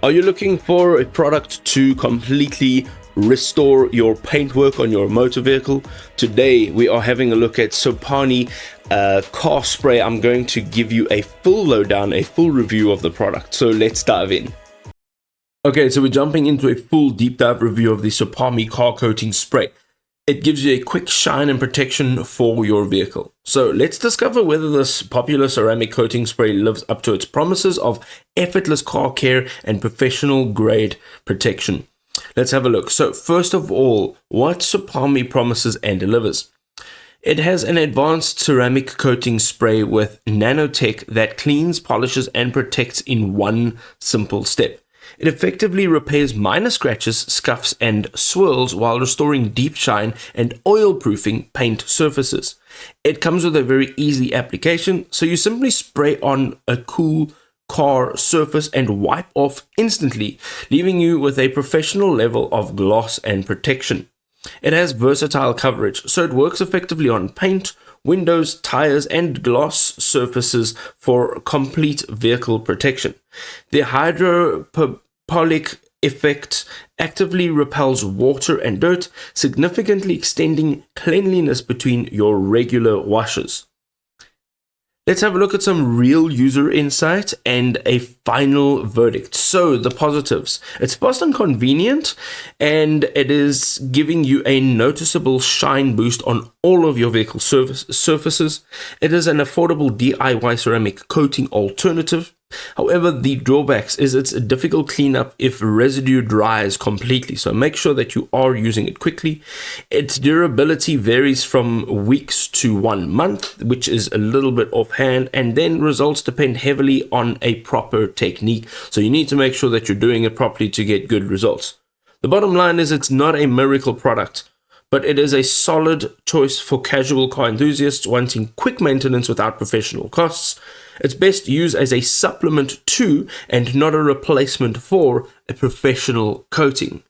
Are you looking for a product to completely restore your paintwork on your motor vehicle? Today we are having a look at Sopami Car Spray. I'm going to give you a full lowdown, a full review of the product. So let's dive in. Okay, so we're jumping into a full deep dive review of the Sopami Car Coating Spray. It gives you a quick shine and protection for your vehicle. So let's discover whether this popular ceramic coating spray lives up to its promises of effortless car care and professional grade protection. Let's have a look. So first of all, what Sopami promises and delivers. It has an advanced ceramic coating spray with nanotech that cleans, polishes, and protects in one simple step. It effectively repairs minor scratches, scuffs, and swirls while restoring deep shine and oil-proofing paint surfaces. It comes with a very easy application, so you simply spray on a cool car surface and wipe off instantly, leaving you with a professional level of gloss and protection. It has versatile coverage, so it works effectively on paint, windows, tires, and gloss surfaces for complete vehicle protection. The hydroponic effect actively repels water and dirt, significantly extending cleanliness between your regular washes. Let's have a look at some real user insight and a final verdict. So the positives. It's fast and convenient, and it is giving you a noticeable shine boost on all of your vehicle surfaces. It is an affordable DIY ceramic coating alternative. However, the drawbacks is it's a difficult cleanup if residue dries completely, so make sure that you are using it quickly. Its durability varies from weeks to 1 month, which is a little bit offhand, and then results depend heavily on a proper technique, so you need to make sure that you're doing it properly to get good results. The bottom line is it's not a miracle product, but it is a solid choice for casual car enthusiasts wanting quick maintenance without professional costs. It's best used as a supplement to and not a replacement for a professional coating.